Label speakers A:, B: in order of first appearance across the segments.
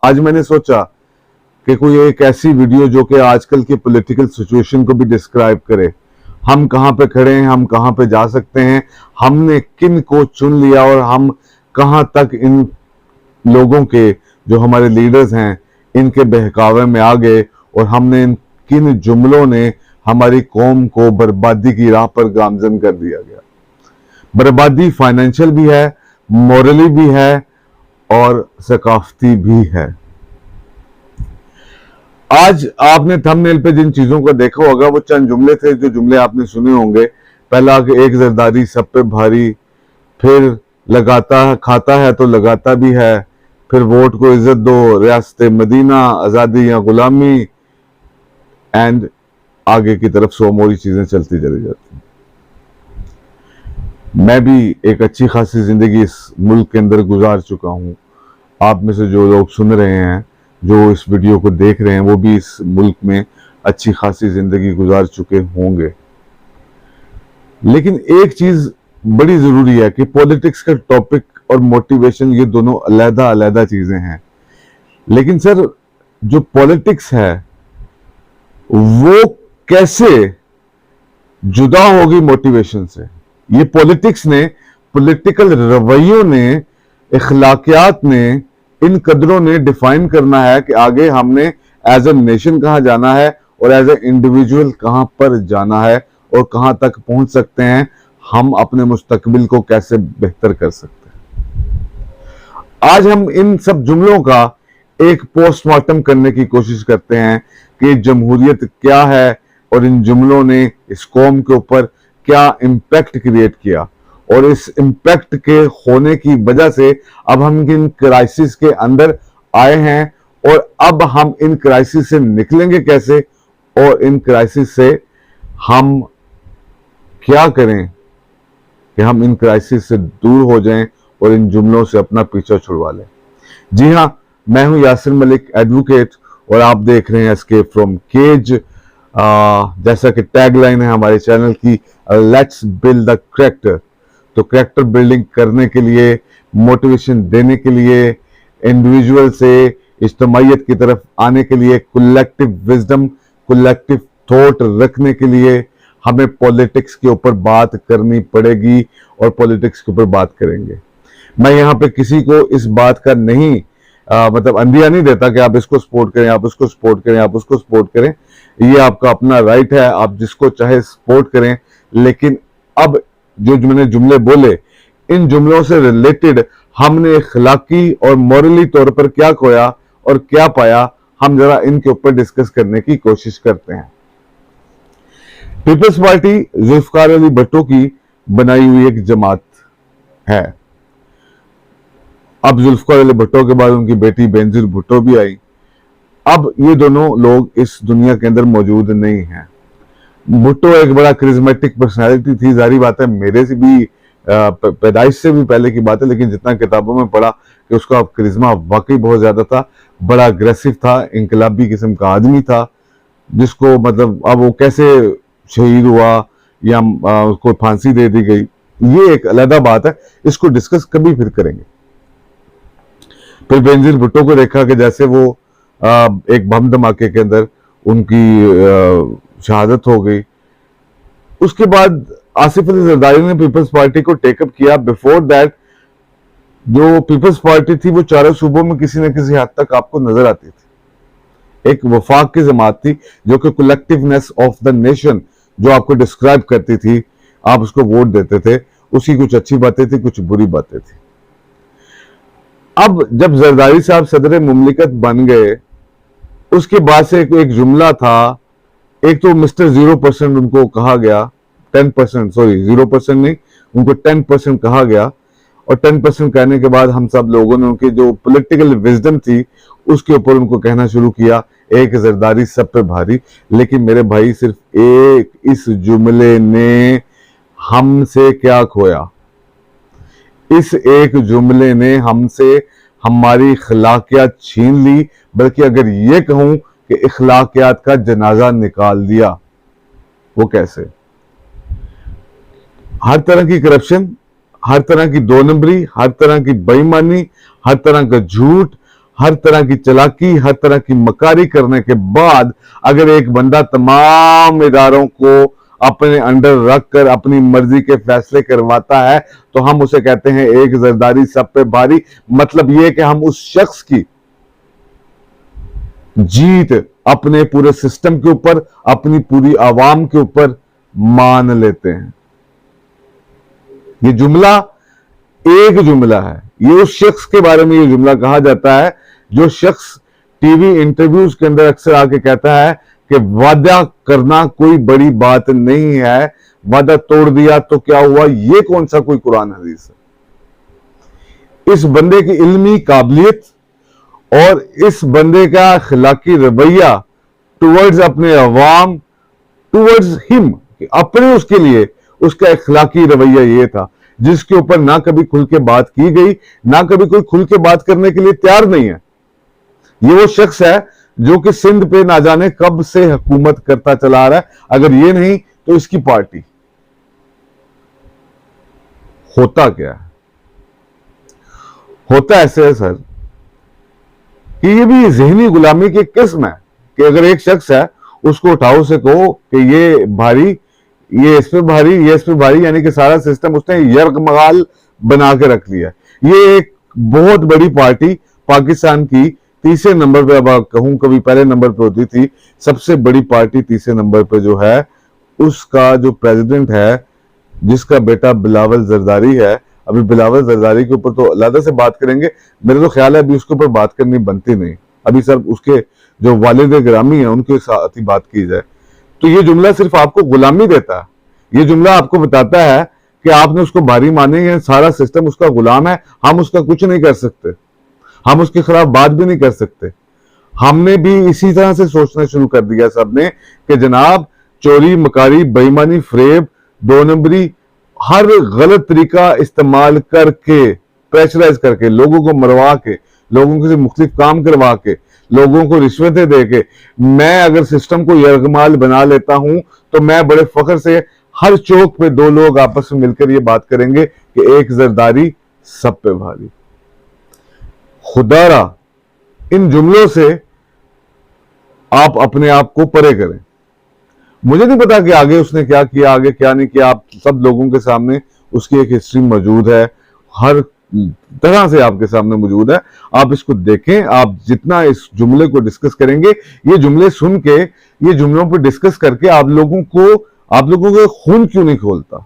A: आज मैंने सोचा कि कोई एक ऐसी वीडियो जो कि आजकल के पॉलिटिकल सिचुएशन को भी डिस्क्राइब करे। हम कहाँ पे खड़े हैं, हम कहाँ पे जा सकते हैं, हमने किन को चुन लिया और हम कहाँ तक इन लोगों के जो हमारे लीडर्स हैं इनके बहकावे में आ गए और हमने इन किन जुमलों ने हमारी कौम को बर्बादी की राह पर गामजन कर दिया गया। बर्बादी फाइनेंशियल भी है, मॉरली भी है और सकाफती भी है। आज आपने थंबनेल पे जिन चीजों को देखा होगा वो चंद जुमले थे जो जुमले आपने सुने होंगे। पहला कि एक जरदारी सब पे भारी, फिर लगाता है खाता है तो लगाता भी है, फिर वोट को इज्जत दो, रियासत मदीना, आजादी या गुलामी, एंड आगे की तरफ 100 मोरी चीजें चलती चली जाती हैं। मैं भी एक अच्छी खासी जिंदगी इस मुल्क के अंदर गुजार चुका हूं। आप में से जो लोग सुन रहे हैं, जो इस वीडियो को देख रहे हैं, वो भी इस मुल्क में अच्छी खासी जिंदगी गुजार चुके होंगे। लेकिन एक चीज बड़ी जरूरी है कि पॉलिटिक्स का टॉपिक और मोटिवेशन ये दोनों अलग अलग चीजें हैं। लेकिन सर जो पॉलिटिक्स है वो कैसे जुदा होगी मोटिवेशन से? ये पॉलिटिक्स ने, पॉलिटिकल रवैयों ने, इखलाकियात ने, इन कदरों ने डिफाइन करना है कि आगे हमने एज ए नेशन कहां जाना है और एज ए इंडिविजुअल कहां पर जाना है और कहां तक पहुंच सकते हैं, हम अपने मुस्तकबिल को कैसे बेहतर कर सकते हैं। आज हम इन सब जुमलों का एक पोस्टमार्टम करने की कोशिश करते हैं कि जमहूरियत क्या है और इन जुमलों ने इस कौम के ऊपर क्या इम्पैक्ट क्रिएट किया और इस इम्पैक्ट के होने की वजह से अब हम इन क्राइसिस के अंदर आए हैं और अब हम इन क्राइसिस से निकलेंगे कैसे और इन क्राइसिस से हम क्या करें कि हम इन क्राइसिस से दूर हो जाएं और इन जुमलों से अपना पीछा छुड़वा लें। जी हाँ, मैं हूं यासिर मलिक, एडवोकेट, और आप देख रहे हैं एस्केप फ्रॉम केज। जैसा कि टैगलाइन है हमारे चैनल की, लेट्स बिल्ड द करैक्टर। तो करैक्टर बिल्डिंग करने के लिए, मोटिवेशन देने के लिए, इंडिविजुअल से इज्तिमाइयत की तरफ आने के लिए, कलेक्टिव विजडम, कलेक्टिव थॉट रखने के लिए हमें पॉलिटिक्स के ऊपर बात करनी पड़ेगी और पॉलिटिक्स के ऊपर बात करेंगे। मैं यहाँ पे किसी को इस बात का नहीं मतलब अंदिया नहीं देता कि आप इसको सपोर्ट करें, आप उसको सपोर्ट करें, आप उसको सपोर्ट करें। ये आपका अपना राइट है, आप जिसको चाहे सपोर्ट करें। लेकिन अब जो मैंने जुमले बोले, इन जुमलों से रिलेटेड हमने इखलाकी और मॉरली तौर पर क्या खोया और क्या पाया, हम जरा इनके ऊपर डिस्कस करने की कोशिश करते हैं। पीपल्स पार्टी जुल्फकार अली भुट्टो की बनाई हुई एक जमात है। अब जुल्फकार अली भुट्टो के बाद उनकी बेटी बेनजीर भुट्टो भी आई। अब ये दोनों लोग इस दुनिया के अंदर मौजूद नहीं हैं। भुट्टो एक बड़ा करिज्मेटिक पर्सनालिटी थी, जारी बात है मेरे से भी पैदाइश से भी पहले की बात है, लेकिन जितना किताबों में पढ़ा कि उसका करिश्मा वाकई बहुत ज्यादा था, बड़ा अग्रेसिव था, इनकलाबी किस्म का आदमी था, जिसको मतलब अब वो कैसे शहीद हुआ या उसको फांसी दे दी गई, ये एक अलग बात है, इसको डिस्कस कभी फिर करेंगे। फिर बेनजीर भुट्टो को देखा कि जैसे वो एक बम धमाके के अंदर उनकी शहादत हो गई। उसके बाद आसिफ अली जरदारी ने पीपल्स पार्टी को टेकअप किया। बिफोर दैट जो पीपल्स पार्टी थी वो चारों सूबों में किसी न किसी हद तक आपको नजर आती थी। एक वफाक की जमात थी जो कि कलेक्टिवनेस ऑफ द नेशन जो आपको डिस्क्राइब करती थी, आप उसको वोट देते थे, उसकी कुछ अच्छी बातें थी, कुछ बुरी बातें थी। अब जब जरदारी साहब सदर मुमलिकत बन गए, उसके बाद से एक जुमला था। एक तो मिस्टर 0% उनको कहा गया, 10%, सॉरी 0% नहीं, उनको 10% कहा गया। और 10% कहने के बाद हम सब लोगों ने उनकी जो पॉलिटिकल विजडम थी उसके ऊपर उनको कहना शुरू किया, एक जरदारी सब पे भारी। लेकिन मेरे भाई, सिर्फ एक इस जुमले ने हमसे क्या खोया? इस एक जुमले ने हमसे हमारी इखलाकियात छीन ली, बल्कि अगर ये कहूं कि इखलाकियात का जनाजा निकाल दिया। वो कैसे? हर तरह की करप्शन, हर तरह की दो नंबरी, हर तरह की बेईमानी, हर तरह का झूठ, हर तरह की चालाकी, हर तरह की मकारी करने के बाद अगर एक बंदा तमाम इदारों को अपने अंडर रखकर अपनी मर्जी के फैसले करवाता है तो हम उसे कहते हैं एक जरदारी सब पे भारी। मतलब यह कि हम उस शख्स की जीत अपने पूरे सिस्टम के ऊपर, अपनी पूरी आवाम के ऊपर मान लेते हैं। ये जुमला एक जुमला है, ये उस शख्स के बारे में ये जुमला कहा जाता है जो शख्स टीवी इंटरव्यूज के अंदर अक्सर आके कहता है कि वादा करना कोई बड़ी बात नहीं है, वादा तोड़ दिया तो क्या हुआ, ये कौन सा कोई कुरान हदीस है। इस बंदे की इल्मी काबिलियत और इस बंदे का अखलाकी रवैया टुवर्ड्स अपने अवाम, टुवर्ड्स हिम, अपने उसके लिए उसका अखलाकी रवैया ये था जिसके ऊपर ना कभी खुल के बात की गई, ना कभी कोई खुल के बात करने के लिए तैयार नहीं है। ये वो शख्स है जो कि सिंध पे ना जाने कब से हुकूमत करता चला आ रहा है, अगर ये नहीं तो इसकी पार्टी। होता क्या है? होता ऐसे है सर कि ये भी ज़हनी गुलामी की किस्म है कि अगर एक शख्स है उसको उठाओ से कहो कि ये भारी, ये इस पे भारी, ये इस पे भारी, यानी कि सारा सिस्टम उसने यरगमगाल बना के रख लिया। ये एक बहुत बड़ी पार्टी पाकिस्तान की तीसरे नंबर पे, अब कहूं कभी पहले नंबर पे होती थी, सबसे बड़ी पार्टी तीसरे नंबर पे जो है उसका जो प्रेसिडेंट है जिसका बेटा बिलावल जरदारी है। अभी बिलावल जरदारी के ऊपर तो अलग से बात करेंगे, मेरे तो ख्याल है अभी उसके ऊपर बात करनी बनती नहीं, अभी सर उसके जो वालिद ग्रामी है उनके साथ ही बात की जाए। तो ये जुमला सिर्फ आपको गुलामी देता है, ये जुमला आपको बताता है कि आपने उसको भारी माने, सारा सिस्टम उसका गुलाम है, हम उसका कुछ नहीं कर सकते, हम उसके खिलाफ बात भी नहीं कर सकते। हमने भी इसी तरह से सोचना शुरू कर दिया सबने कि जनाब चोरी, मकारी, बेईमानी, फ्रेब, दो नंबरी, हर गलत तरीका इस्तेमाल करके, प्रेशराइज करके, लोगों को मरवा के, लोगों से मुख्तलिफ काम करवा के, लोगों को रिश्वतें दे के, मैं अगर सिस्टम को यरगमाल बना लेता हूं तो मैं बड़े फख्र से हर चौक पे दो लोग आपस में मिलकर ये बात करेंगे कि एक जरदारी सब पे भारी। खुदारा इन जुमलों से आप अपने आप को परे करें। मुझे नहीं पता कि आगे उसने क्या किया, आगे क्या नहीं किया, आप सब लोगों के सामने उसकी एक हिस्ट्री मौजूद है, हर तरह से आपके सामने मौजूद है। आप इसको देखें, आप जितना इस जुमले को डिस्कस करेंगे, ये जुमले सुन के, ये जुमलों पर डिस्कस करके आप लोगों को खून क्यों नहीं खोलता,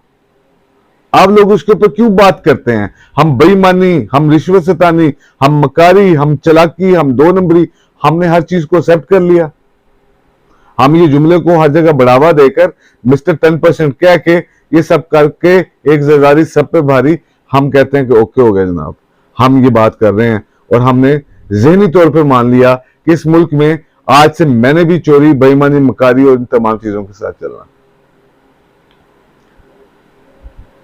A: आप लोग उसके ऊपर क्यों बात करते हैं। हम बेईमानी, हम रिश्वत सतानी, हम मकारी, हम चालाकी, हम दो नंबरी, हमने हर चीज को एक्सेप्ट कर लिया। हम ये जुमले को हर जगह बढ़ावा देकर मिस्टर 10% कह के ये सब करके एक जरदारी सब पे भारी, हम कहते हैं कि ओके हो गया जनाब, हम ये बात कर रहे हैं। और हमने ज़हनी तौर पर मान लिया कि इस मुल्क में आज से मैंने भी चोरी, बेईमानी, मकारी और इन तमाम चीजों के साथ चलना,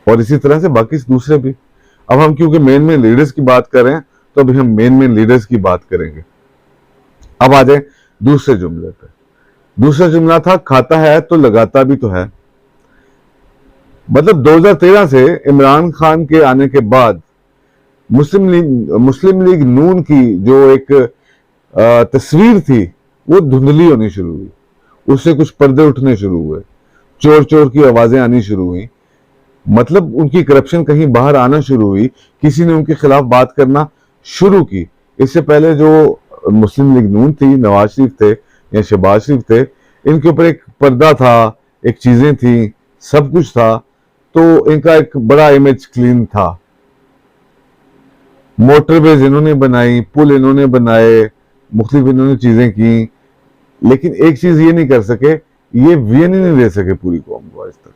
A: और इसी तरह से बाकी दूसरे भी। अब हम क्योंकि मेन लीडर्स की बात कर रहे हैं तो अभी हम मेन लीडर्स की बात करेंगे। अब आ जाए दूसरे जुमले पे। दूसरा जुमला था खाता है तो लगाता भी तो है। मतलब 2013 से इमरान खान के आने के बाद मुस्लिम लीग नून की जो एक तस्वीर थी वो धुंधली होनी शुरू हुई, उससे कुछ पर्दे उठने शुरू हुए, चोर चोर की आवाजें आनी शुरू हुई, मतलब उनकी करप्शन कहीं बाहर आना शुरू हुई, किसी ने उनके खिलाफ बात करना शुरू की। इससे पहले जो मुस्लिम लीग नून थी, नवाज शरीफ थे या शहबाज शरीफ थे, इनके ऊपर एक पर्दा था, एक चीजें थी, सब कुछ था, तो इनका एक बड़ा इमेज क्लीन था। मोटरवेज इन्होंने बनाई, पुल इन्होंने बनाए, मुख्तलिफ इन्होंने चीजें की, लेकिन एक चीज ये नहीं कर सके, ये वियन ही नहीं दे सके पूरी कौम को आज तक।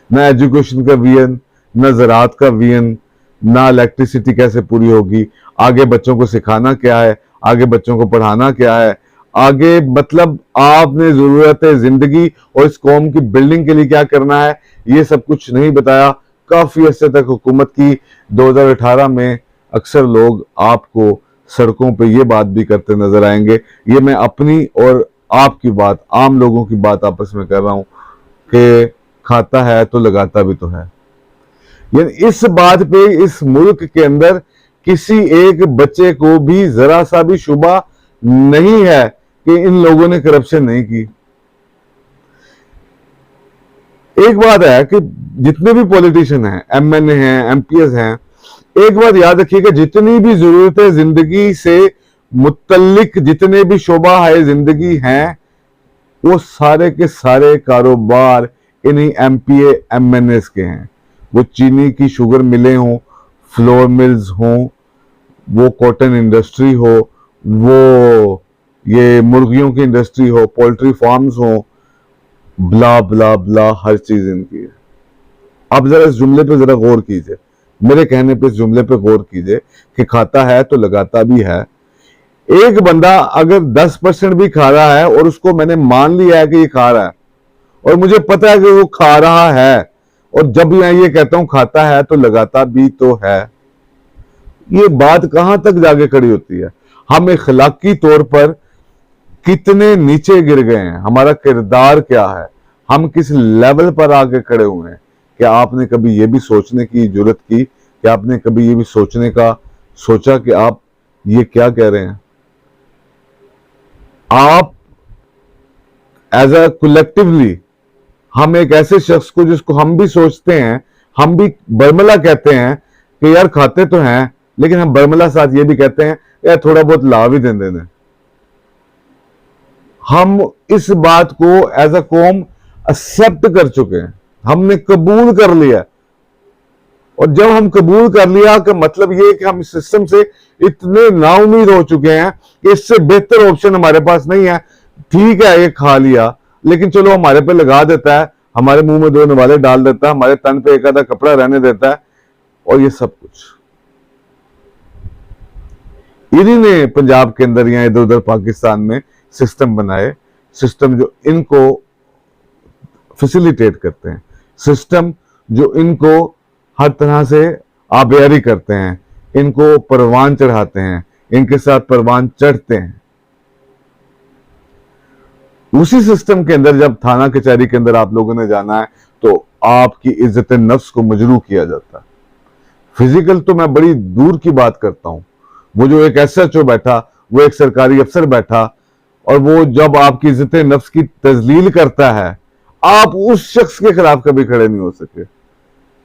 A: ना एजुकेशन का वियन, ना ज़राअत का वियन, ना इलेक्ट्रिसिटी कैसे पूरी होगी, आगे बच्चों को सिखाना क्या है, आगे बच्चों को पढ़ाना क्या है, आगे मतलब आपने जरूरत जिंदगी और इस कौम की बिल्डिंग के लिए क्या करना है, ये सब कुछ नहीं बताया। काफी अर्से तक हुकूमत की 2018 में अक्सर लोग आपको सड़कों पे ये बात भी करते नजर आएंगे। ये मैं अपनी और आपकी बात, आम लोगों की बात आपस में कर रहा हूं कि खाता है तो लगाता भी तो है। यानी इस बात पे इस मुल्क के अंदर किसी एक बच्चे को भी जरा सा भी शुबा नहीं है कि इन लोगों ने करप्शन नहीं की। एक बात है कि जितने भी पॉलिटिशियन हैं, एमएनए हैं, एमपीएस हैं, एक बात याद रखिएगा, जितनी भी जरूरतें जिंदगी से मुतल्लिक जितने भी शोबा है जिंदगी हैं, वो सारे के सारे कारोबार इन्हीं एमपीए एमएनएस के हैं। वो चीनी की शुगर मिलें हों, फ्लोर मिल्स हों, वो कॉटन इंडस्ट्री हो, वो ये मुर्गियों की इंडस्ट्री हो, पोल्ट्री फार्म्स हो, ब्ला ब्ला ब्ला हर चीज इनकी है। आप जरा इस जुमले पे जरा गौर कीजिए, मेरे कहने पे इस जुमले पे गौर कीजिए कि खाता है तो लगाता भी है। एक बंदा अगर 10% भी खा रहा है और उसको मैंने मान लिया है कि ये खा रहा है और मुझे पता है कि वो खा रहा है, और जब मैं ये कहता हूं खाता है तो लगाता भी तो है, ये बात कहां तक जाके खड़ी होती है? हम इखलाकी तौर पर कितने नीचे गिर गए हैं, हमारा किरदार क्या है, हम किस लेवल पर आके खड़े हुए हैं? क्या आपने कभी ये भी सोचने की जरूरत की, क्या आपने कभी ये भी सोचने का सोचा कि आप ये क्या कह रहे हैं? आप एज अ कलेक्टिवली, हम एक ऐसे शख्स को जिसको हम भी सोचते हैं, हम भी बर्मला कहते हैं कि यार खाते तो हैं, लेकिन हम बर्मला साथ ये भी कहते हैं यार थोड़ा बहुत ला भी दे दें। हम इस बात को एज अ कौम एक्सेप्ट कर चुके हैं, हमने कबूल कर लिया, और जब हम कबूल कर लिया का मतलब ये कि हम इस सिस्टम से इतने नाउम्मीद हो चुके हैं कि इससे बेहतर ऑप्शन हमारे पास नहीं है। ठीक है, ये खा लिया, लेकिन चलो हमारे पे लगा देता है, हमारे मुंह में 2 नवाले डाल देता है, हमारे तन पे एक आधा कपड़ा रहने देता है, और ये सब कुछ इन्हीं ने पंजाब के अंदर या इधर उधर पाकिस्तान में सिस्टम बनाए, सिस्टम जो इनको फैसिलिटेट करते हैं, सिस्टम जो इनको हर तरह से आबेयारी करते हैं, इनको परवान चढ़ाते हैं, इनके साथ परवान चढ़ते हैं। उसी सिस्टम के अंदर जब थाना कचहरी के अंदर आप लोगों ने जाना है तो आपकी इज्जत नफ्स को मजरू किया जाता है। फिजिकल तो मैं बड़ी दूर की बात करता हूं, वो जो एक एसएचओ बैठा, वो एक सरकारी अफसर बैठा, और वो जब आपकी इज्जत नफ्स की तजलील करता है, आप उस शख्स के खिलाफ कभी खड़े नहीं हो सके,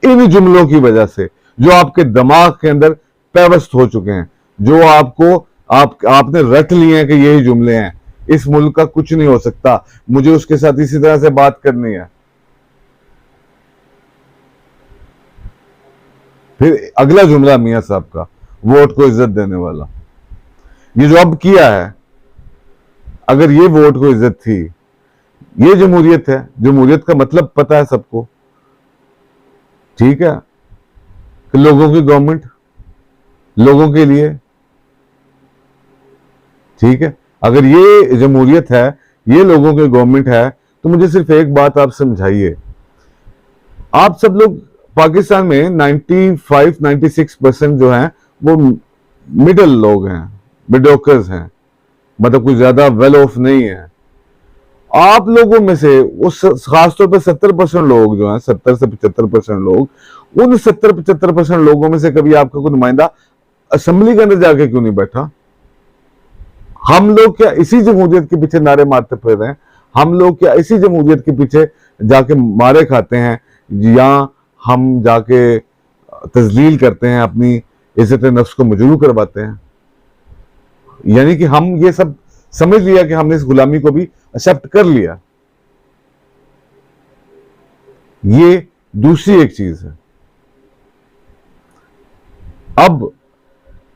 A: इन जुमलों की वजह से जो आपके दिमाग के अंदर पेवस्त हो चुके हैं, जो आपने रट लिए हैं कि यही जुमले हैं, इस मुल्क का कुछ नहीं हो सकता, मुझे उसके साथ इसी तरह से बात करनी है। फिर अगला जुमला मियां साहब का, वोट को इज्जत देने वाला, ये जो अब किया है, अगर ये वोट को इज्जत थी, ये जमहूरियत है। जमहूरियत का मतलब पता है सबको, ठीक है, कि लोगों की गवर्नमेंट, लोगों के लिए, ठीक है। अगर ये जमहूरियत है, ये लोगों की गवर्नमेंट है, तो मुझे सिर्फ एक बात आप समझाइए, आप सब लोग पाकिस्तान में 95-96% जो हैं वो मिडिल लोग हैं, मिडोकर्स हैं, मतलब कुछ ज्यादा वेल ऑफ नहीं है। आप लोगों में से उस खासतौर पर 70% लोग जो हैं, 70 से 75% लोग, उन 70-75% लोगों में से कभी आपका कोई नुमाइंदा असेंबली के अंदर जाके क्यों नहीं बैठा? हम लोग क्या इसी जमहूरियत के पीछे नारे मारते फिर रहे हैं? हम लोग क्या इसी जमहूरियत के पीछे जाके मारे खाते हैं, या हम जाके तजलील करते हैं, अपनी इज्जत नफ्स को मजरूह करवाते हैं? यानी कि हम ये सब समझ लिया कि हमने इस गुलामी को भी एक्सेप्ट कर लिया। ये दूसरी एक चीज है। अब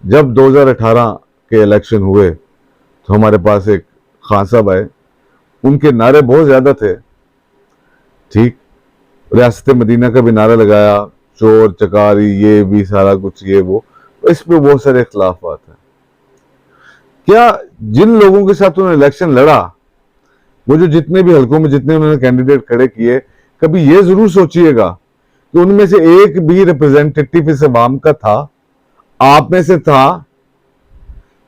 A: जब 2018 के इलेक्शन हुए तो हमारे पास एक खान साहब आए, उनके नारे बहुत ज्यादा थे, ठीक, रियासत मदीना का भी नारा लगाया, चोर चकारी ये भी सारा कुछ ये वो, इस पे बहुत सारे इख्तिलाफात हैं। क्या जिन लोगों के साथ उन्होंने इलेक्शन लड़ा, वो जो जितने भी हलकों में जितने उन्होंने कैंडिडेट खड़े किए, कभी ये जरूर सोचिएगा कि उनमें से एक भी रिप्रेजेंटेटिव इस अवाम का था, आप में से था?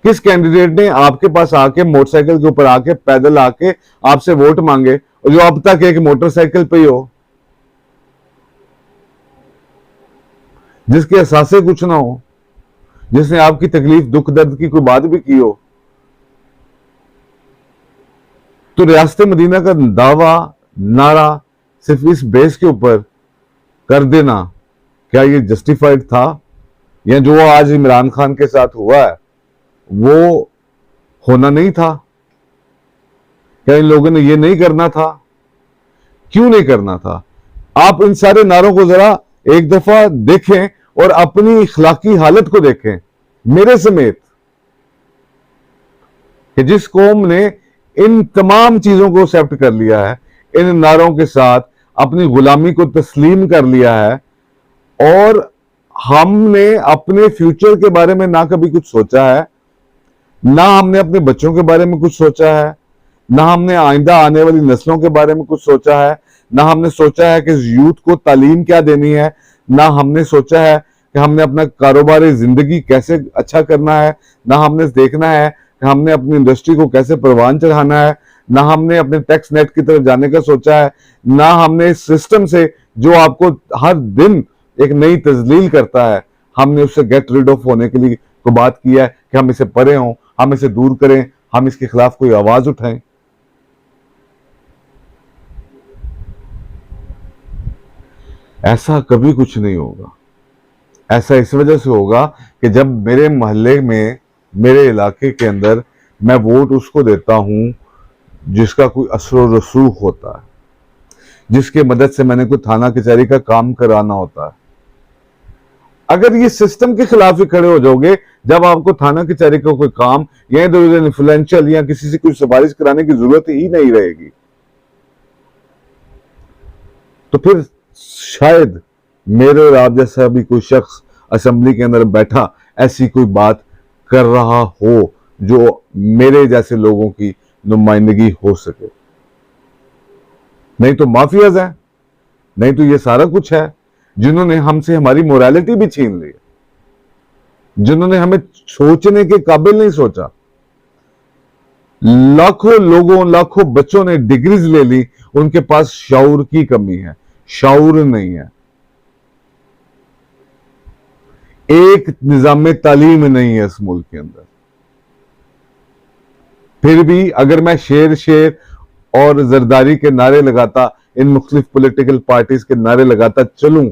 A: किस कैंडिडेट ने आपके पास आके मोटरसाइकिल के ऊपर आके पैदल आके आपसे वोट मांगे, और जो अब तक एक मोटरसाइकिल पे ही हो, जिसके एहसासे कुछ ना हो, जिसने आपकी तकलीफ दुख दर्द की कोई बात भी की हो। तो रियासत मदीना का दावा नारा सिर्फ इस बेस के ऊपर कर देना, क्या ये जस्टिफाइड था? या जो आज इमरान खान के साथ हुआ है वो होना नहीं था? क्या इन लोगों ने ये नहीं करना था? क्यों नहीं करना था? आप इन सारे नारों को जरा एक दफा देखें और अपनी इखलाकी हालत को देखें, मेरे समेत, कि जिस कौम ने इन तमाम चीजों को एक्सेप्ट कर लिया है, इन नारों के साथ अपनी गुलामी को तस्लीम कर लिया है, और हमने अपने फ्यूचर के बारे में ना कभी कुछ सोचा है, ना हमने अपने बच्चों के बारे में कुछ सोचा है, ना हमने आइंदा आने वाली नस्लों के बारे में कुछ सोचा है, ना हमने सोचा है कि यूथ को तालीम क्या देनी है, ना हमने सोचा है कि हमने अपना कारोबारी जिंदगी कैसे अच्छा करना है, ना हमने देखना है कि हमने अपनी इंडस्ट्री को कैसे परवान चढ़ाना है, ना हमने अपने टैक्स नेट की तरफ जाने का सोचा है, ना हमने इस सिस्टम से जो आपको हर दिन एक नई तजलील करता है, हमने उससे गेट रिड ऑफ होने के लिए को बात किया है कि हम इसे परे हों, हम इसे दूर करें, हम इसके खिलाफ कोई आवाज उठाएं। ऐसा कभी कुछ नहीं होगा। ऐसा इस वजह से होगा कि जब मेरे मोहल्ले में, मेरे इलाके के अंदर मैं वोट उसको देता हूं जिसका कोई असर रसूख होता है, जिसके मदद से मैंने कोई थाना कचहरी का काम कराना होता है। अगर ये सिस्टम के खिलाफ ही खड़े हो जाओगे, जब आपको थाना कचहरी का कोई काम या इधर उधर इन्फ्लुएंशियल या किसी से कोई सिफारिश कराने की जरूरत ही नहीं रहेगी, तो फिर शायद मेरे और आप जैसा भी कोई शख्स असेंबली के अंदर बैठा ऐसी कोई बात कर रहा हो जो मेरे जैसे लोगों की नुमाइंदगी हो सके। नहीं तो माफियाज हैं, नहीं तो ये सारा कुछ है जिन्होंने हमसे हमारी मोरालिटी भी छीन ली, जिन्होंने हमें सोचने के काबिल नहीं सोचा। लाखों लोगों, लाखों बच्चों ने डिग्रीज ले ली, उनके पास शऊर की कमी है, शऊर नहीं है, एक निजाम तालीम नहीं है इस मुल्क के अंदर। फिर भी अगर मैं शेर शेर और जरदारी के नारे लगाता, इन मुख्तलिफ पॉलिटिकल पार्टीज के नारे लगाता चलूं,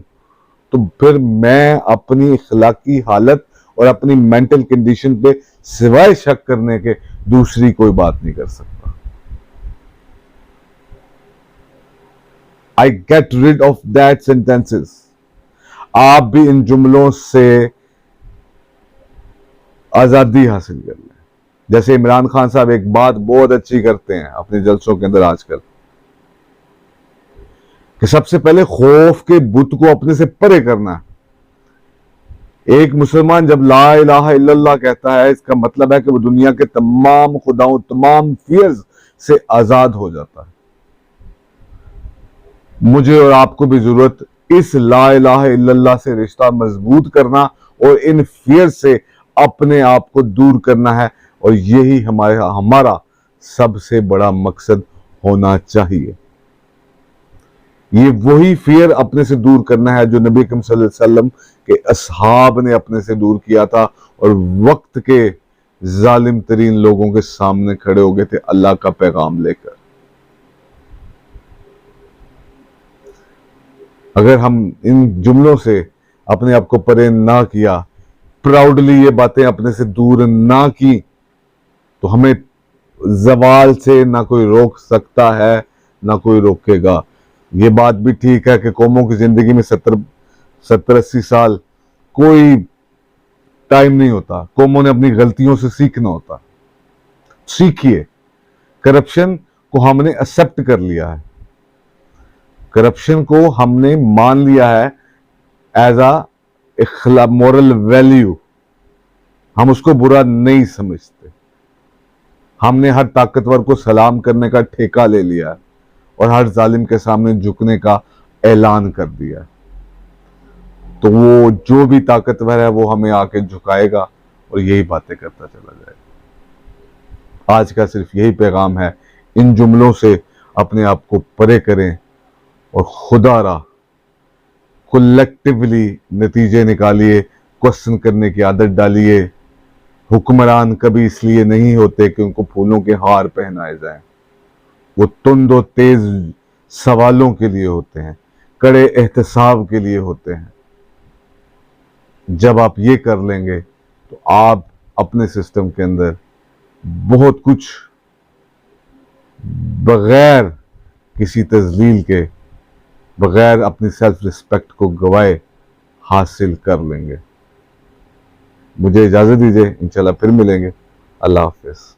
A: तो फिर मैं अपनी इखलाकी हालत और अपनी मेंटल कंडीशन पे सिवाय शक करने के दूसरी कोई बात नहीं कर सकता। I get rid of that sentences. आप भी इन जुमलों से आजादी हासिल कर लें। जैसे इमरान खान साहब एक बात बहुत अच्छी करते हैं अपने जलसों के अंदर आजकल, कि सबसे पहले खौफ के बुत को अपने से परे करना है। एक मुसलमान जब ला इलाहा इल्लल्लाह कहता है, इसका मतलब है कि वो दुनिया के तमाम खुदाओं, तमाम फियर्स से आजाद हो जाता है। मुझे और आपको भी जरूरत इस ला इलाहा इल्लल्लाह से रिश्ता मजबूत करना और इन फियर से अपने आप को दूर करना है, और यही हमारा सबसे बड़ा मकसद होना चाहिए। ये वही फियर अपने से दूर करना है जो नबी करीम सल्लल्लाहु अलैहि वसल्लम के असहाब ने अपने से दूर किया था, और वक्त के जालिम तरीन लोगों के सामने खड़े हो गए थे अल्लाह का पैगाम लेकर। अगर हम इन जुमलों से अपने आप को परे ना किया, प्राउडली ये बातें अपने से दूर ना की, तो हमें जवाल से ना कोई रोक सकता है, ना कोई रोकेगा। ये बात भी ठीक है कि कौमों की जिंदगी में 70-80 साल कोई टाइम नहीं होता। कौमों ने अपनी गलतियों से सीखना होता। सीखिए। करप्शन को हमने एक्सेप्ट कर लिया है, करप्शन को हमने मान लिया है एज अ मोरल वैल्यू। हम उसको बुरा नहीं समझते। हमने हर ताकतवर को सलाम करने का ठेका ले लिया है और हर जालिम के सामने झुकने का ऐलान कर दिया। तो वो जो भी ताकतवर है वो हमें आके झुकाएगा और यही बातें करता चला जाएगा। आज का सिर्फ यही पैगाम है, इन जुमलों से अपने आप को परे करें और खुदारा कलेक्टिवली नतीजे निकालिए क्वेश्चन करने की आदत डालिए। हुक्मरान कभी इसलिए नहीं होते कि उनको फूलों के हार पहनाए जाएं, वो तुंद और तेज सवालों के लिए होते हैं, कड़े एहतसाब के लिए होते हैं। जब आप ये कर लेंगे तो आप अपने सिस्टम के अंदर बहुत कुछ बगैर किसी तजलील के, बगैर अपनी सेल्फ रिस्पेक्ट को गवाए हासिल कर लेंगे। मुझे इजाजत दीजिए, इंशाल्लाह फिर मिलेंगे। अल्लाह हाफिज।